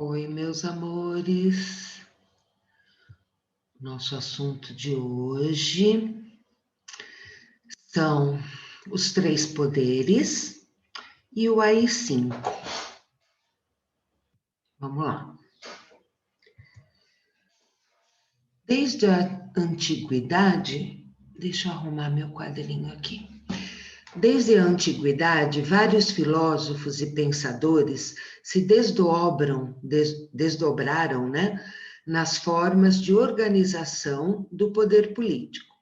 Oi, meus amores. Nosso assunto de hoje são os três poderes e o AI-5. Vamos lá. Desde a antiguidade, deixa eu arrumar meu quadrinho aqui. Desde a antiguidade, vários filósofos e pensadores se desdobraram, né, nas formas de organização do poder político.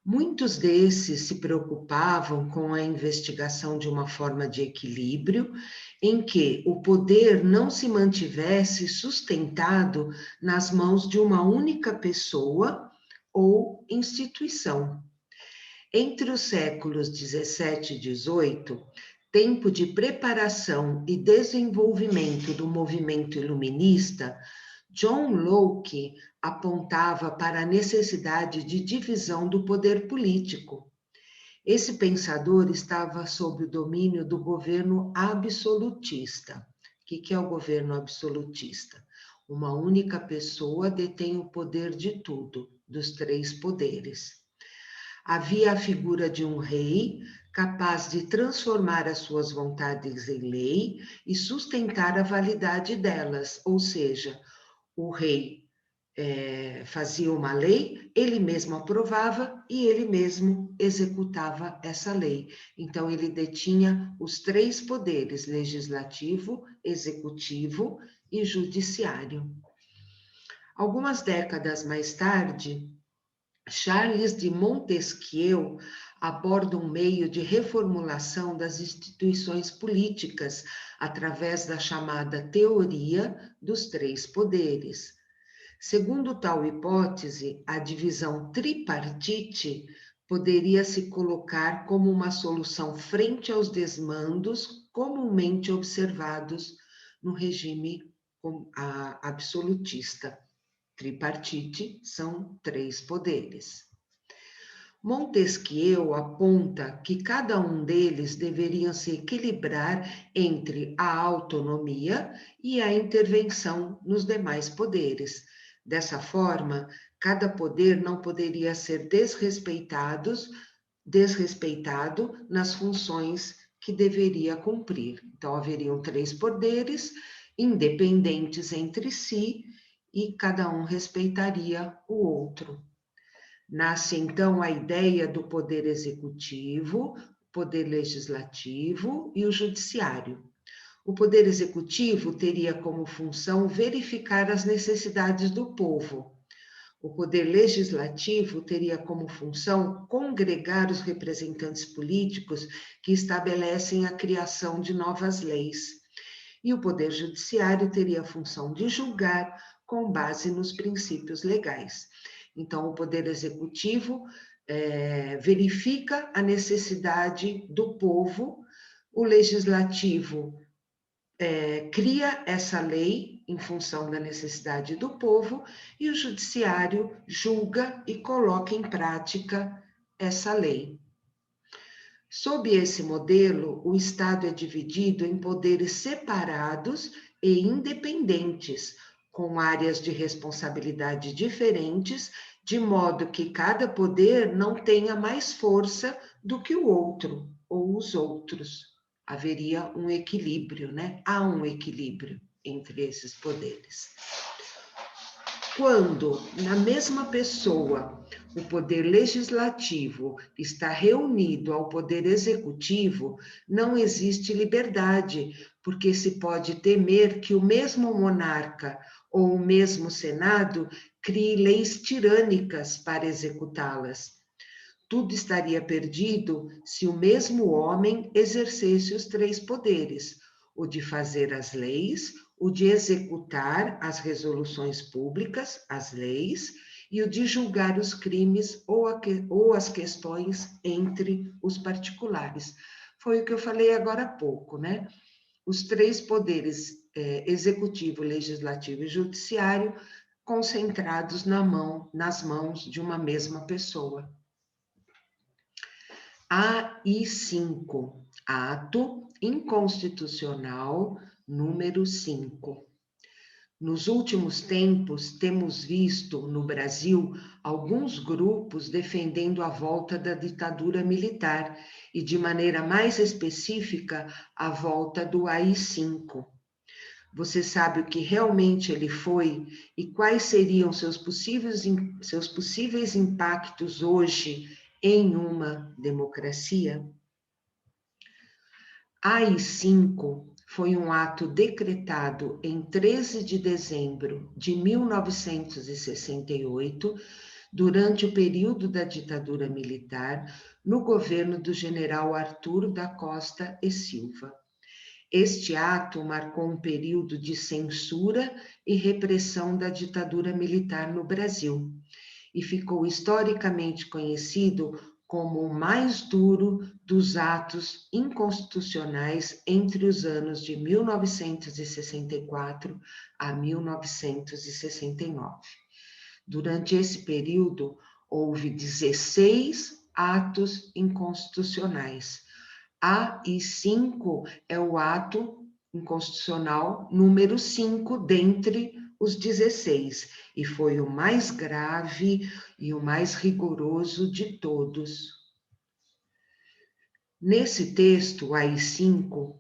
Muitos desses se preocupavam com a investigação de uma forma de equilíbrio, em que o poder não se mantivesse sustentado nas mãos de uma única pessoa ou instituição. Entre os séculos 17 e 18, tempo de preparação e desenvolvimento do movimento iluminista, John Locke apontava para a necessidade de divisão do poder político. Esse pensador estava sob o domínio do governo absolutista. O que é o governo absolutista? Uma única pessoa detém o poder de tudo, dos três poderes. Havia a figura de um rei capaz de transformar as suas vontades em lei e sustentar a validade delas, ou seja, o rei fazia uma lei, ele mesmo aprovava e ele mesmo executava essa lei. Então, ele detinha os três poderes: legislativo, executivo e judiciário. Algumas décadas mais tarde, Charles de Montesquieu aborda um meio de reformulação das instituições políticas através da chamada teoria dos três poderes. Segundo tal hipótese, a divisão tripartite poderia se colocar como uma solução frente aos desmandos comumente observados no regime absolutista. Tripartite são três poderes. Montesquieu aponta que cada um deles deveria se equilibrar entre a autonomia e a intervenção nos demais poderes. Dessa forma, cada poder não poderia ser desrespeitado nas funções que deveria cumprir. Então, haveriam três poderes independentes entre si e cada um respeitaria o outro. Nasce, então, a ideia do poder executivo, poder legislativo e o judiciário. O poder executivo teria como função verificar as necessidades do povo. O poder legislativo teria como função congregar os representantes políticos que estabelecem a criação de novas leis. E o poder judiciário teria a função de julgar com base nos princípios legais. Então, o poder executivo verifica a necessidade do povo, o legislativo cria essa lei em função da necessidade do povo e o judiciário julga e coloca em prática essa lei. Sob esse modelo, o Estado é dividido em poderes separados e independentes, com áreas de responsabilidade diferentes, de modo que cada poder não tenha mais força do que o outro ou os outros. Haveria um equilíbrio, né? Há um equilíbrio entre esses poderes. Quando, na mesma pessoa, o poder legislativo está reunido ao poder executivo, não existe liberdade, porque se pode temer que o mesmo monarca ou o mesmo Senado crie leis tirânicas para executá-las. Tudo estaria perdido se o mesmo homem exercesse os três poderes: o de fazer as leis, o de executar as resoluções públicas, as leis, e o de julgar os crimes ou as questões entre os particulares. Foi o que eu falei agora há pouco, né? Os três poderes, executivo, legislativo e judiciário, concentrados nas mãos de uma mesma pessoa. AI-5, Ato Inconstitucional número 5. Nos últimos tempos, temos visto no Brasil alguns grupos defendendo a volta da ditadura militar e, de maneira mais específica, a volta do AI-5. Você sabe o que realmente ele foi e quais seriam seus possíveis impactos hoje em uma democracia? AI-5 foi um ato decretado em 13 de dezembro de 1968, durante o período da ditadura militar, no governo do general Arthur da Costa e Silva. Este ato marcou um período de censura e repressão da ditadura militar no Brasil e ficou historicamente conhecido como o mais duro dos atos inconstitucionais entre os anos de 1964 a 1969. Durante esse período, houve 16 atos inconstitucionais. AI-5 é o ato inconstitucional número 5 dentre os 16, e foi o mais grave e o mais rigoroso de todos. Nesse texto, o AI-5,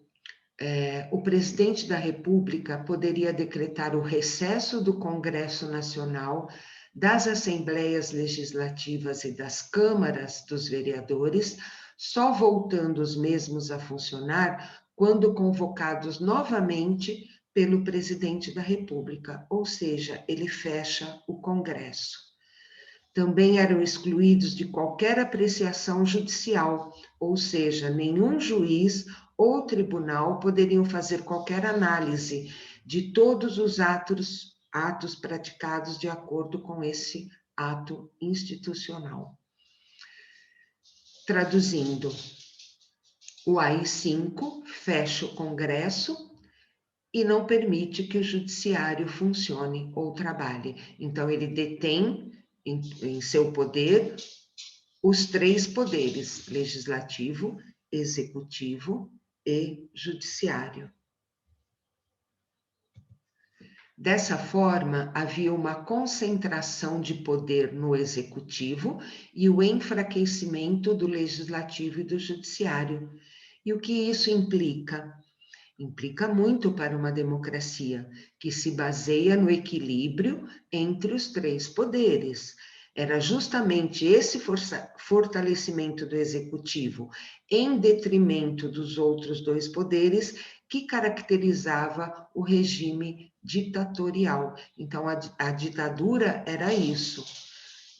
o presidente da República poderia decretar o recesso do Congresso Nacional, das Assembleias Legislativas e das Câmaras dos Vereadores, só voltando os mesmos a funcionar quando convocados novamente pelo presidente da República, ou seja, ele fecha o Congresso. Também eram excluídos de qualquer apreciação judicial, ou seja, nenhum juiz ou tribunal poderiam fazer qualquer análise de todos os atos praticados de acordo com esse ato institucional. Traduzindo, o AI-5 fecha o Congresso e não permite que o judiciário funcione ou trabalhe. Então, ele detém em seu poder os 3 poderes: legislativo, executivo e judiciário. Dessa forma, havia uma concentração de poder no executivo e o enfraquecimento do legislativo e do judiciário. E o que isso implica? Implica muito para uma democracia, que se baseia no equilíbrio entre os 3 poderes. Era justamente esse fortalecimento do executivo, em detrimento dos outros 2 poderes, que caracterizava o regime ditatorial. Então, a ditadura era isso: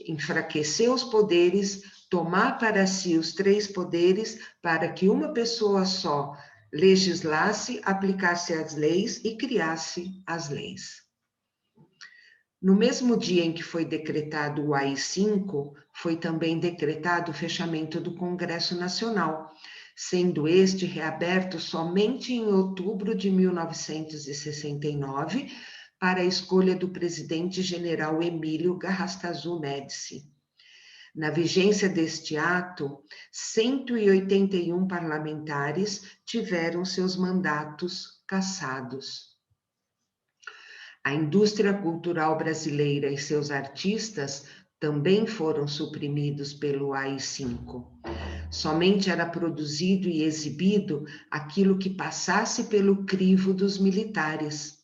enfraquecer os poderes, tomar para si os 3 poderes, para que uma pessoa só legislasse, aplicasse as leis e criasse as leis. No mesmo dia em que foi decretado o AI-5, foi também decretado o fechamento do Congresso Nacional, sendo este reaberto somente em outubro de 1969, para a escolha do presidente general Emílio Garrastazu Médici. Na vigência deste ato, 181 parlamentares tiveram seus mandatos cassados. A indústria cultural brasileira e seus artistas também foram suprimidos pelo AI-5. Somente era produzido e exibido aquilo que passasse pelo crivo dos militares.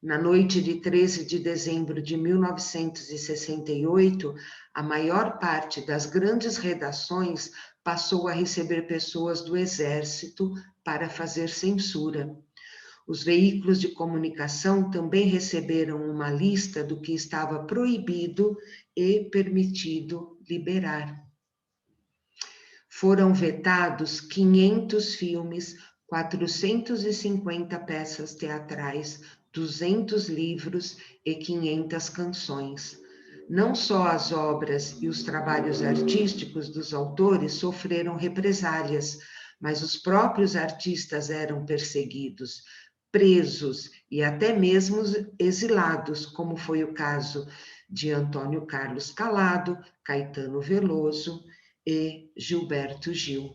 Na noite de 13 de dezembro de 1968, a maior parte das grandes redações passou a receber pessoas do Exército para fazer censura. Os veículos de comunicação também receberam uma lista do que estava proibido e permitido liberar. Foram vetados 500 filmes, 450 peças teatrais, 200 livros e 500 canções. Não só as obras e os trabalhos artísticos dos autores sofreram represálias, mas os próprios artistas eram perseguidos, presos e até mesmo exilados, como foi o caso de Antônio Carlos Calado, Caetano Veloso e Gilberto Gil.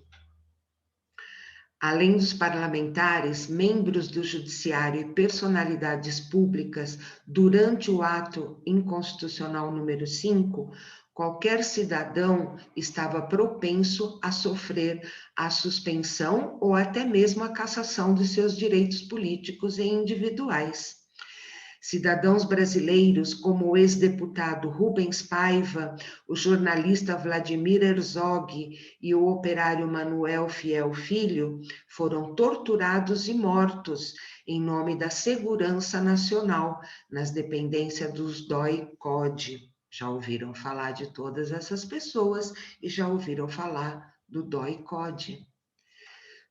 Além dos parlamentares, membros do judiciário e personalidades públicas, durante o ato inconstitucional número 5, qualquer cidadão estava propenso a sofrer a suspensão ou até mesmo a cassação de seus direitos políticos e individuais. Cidadãos brasileiros, como o ex-deputado Rubens Paiva, o jornalista Vladimir Herzog e o operário Manuel Fiel Filho, foram torturados e mortos em nome da segurança nacional nas dependências dos DOI-CODE. Já ouviram falar de todas essas pessoas e já ouviram falar do DOI-CODE.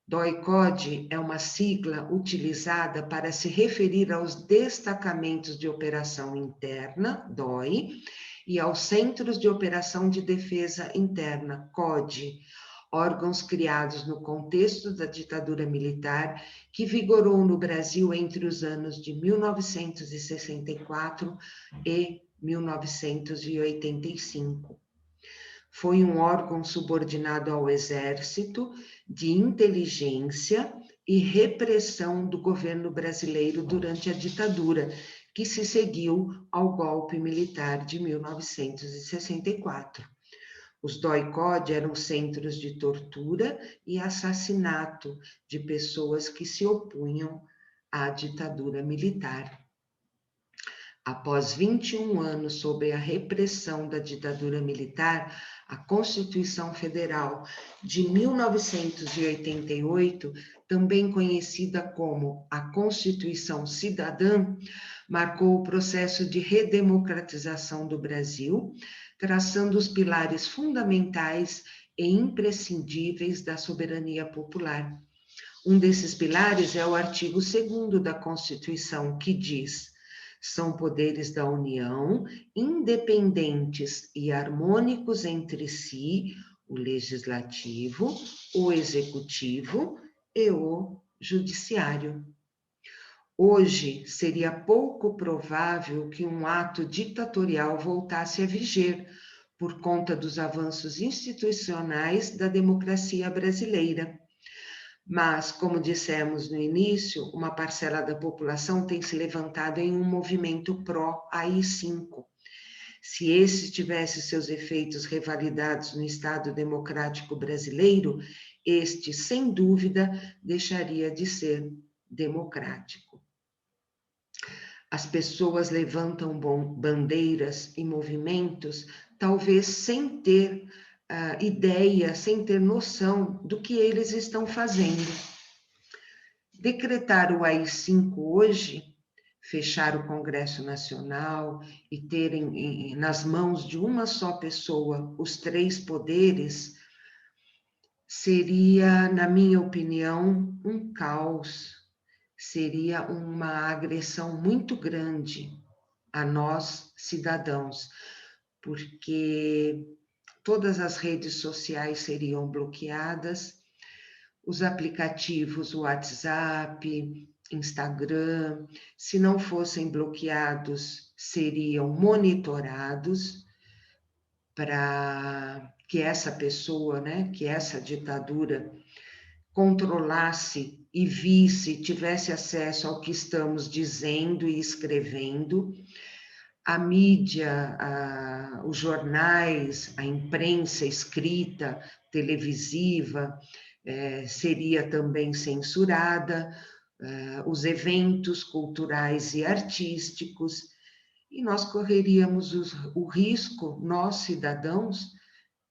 DOI-CODE é uma sigla utilizada para se referir aos destacamentos de operação interna, DOI, e aos Centros de Operação de Defesa Interna, CODE, órgãos criados no contexto da ditadura militar que vigorou no Brasil entre os anos de 1964 e 1985. Foi um órgão subordinado ao Exército, de inteligência e repressão do governo brasileiro durante a ditadura, que se seguiu ao golpe militar de 1964. Os DOI-CODE eram centros de tortura e assassinato de pessoas que se opunham à ditadura militar. Após 21 anos sob a repressão da ditadura militar, a Constituição Federal de 1988, também conhecida como a Constituição Cidadã, marcou o processo de redemocratização do Brasil, traçando os pilares fundamentais e imprescindíveis da soberania popular. Um desses pilares é o artigo 2º da Constituição, que diz: são poderes da União, independentes e harmônicos entre si, o legislativo, o executivo e o judiciário. Hoje, seria pouco provável que um ato ditatorial voltasse a viger, por conta dos avanços institucionais da democracia brasileira. Mas, como dissemos no início, uma parcela da população tem se levantado em um movimento pró-AI-5. Se esse tivesse seus efeitos revalidados no Estado democrático brasileiro, este, sem dúvida, deixaria de ser democrático. As pessoas levantam bandeiras e movimentos, talvez sem ter ideia, sem ter noção do que eles estão fazendo. Decretar o AI-5 hoje, fechar o Congresso Nacional e terem nas mãos de uma só pessoa os 3 poderes, seria, na minha opinião, um caos, seria uma agressão muito grande a nós, cidadãos, porque todas as redes sociais seriam bloqueadas, os aplicativos WhatsApp, Instagram, se não fossem bloqueados, seriam monitorados para que essa pessoa, né, que essa ditadura controlasse e visse, tivesse acesso ao que estamos dizendo e escrevendo. A mídia, os jornais, a imprensa escrita, televisiva, seria também censurada, os eventos culturais e artísticos, e nós correríamos o risco, nós cidadãos,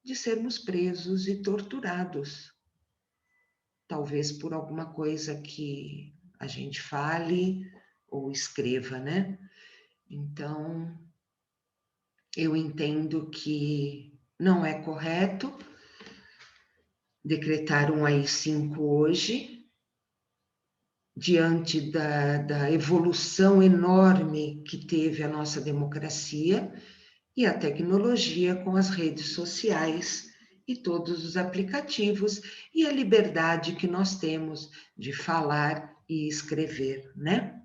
de sermos presos e torturados. Talvez por alguma coisa que a gente fale ou escreva, né? Então, eu entendo que não é correto decretar um AI-5 hoje, diante da evolução enorme que teve a nossa democracia e a tecnologia com as redes sociais e todos os aplicativos e a liberdade que nós temos de falar e escrever, né?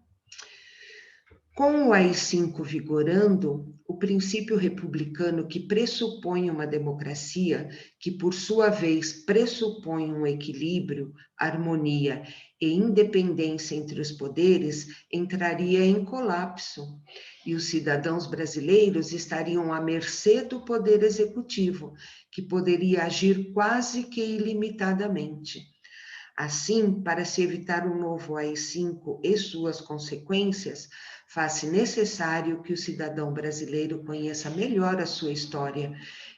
Com o AI-5 vigorando, o princípio republicano que pressupõe uma democracia, que por sua vez pressupõe um equilíbrio, harmonia e independência entre os poderes, entraria em colapso, e os cidadãos brasileiros estariam à mercê do poder executivo, que poderia agir quase que ilimitadamente. Assim, para se evitar um novo AI-5 e suas consequências, faz-se necessário que o cidadão brasileiro conheça melhor a sua história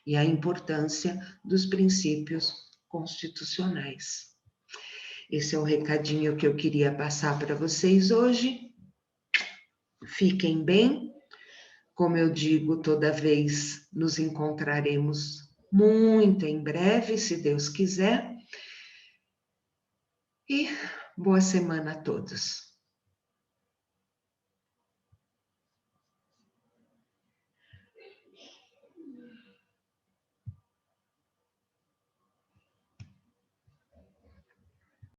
e a importância dos princípios constitucionais. Esse é o recadinho que eu queria passar para vocês hoje. Fiquem bem. Como eu digo toda vez, nos encontraremos muito em breve, se Deus quiser. E boa semana a todos.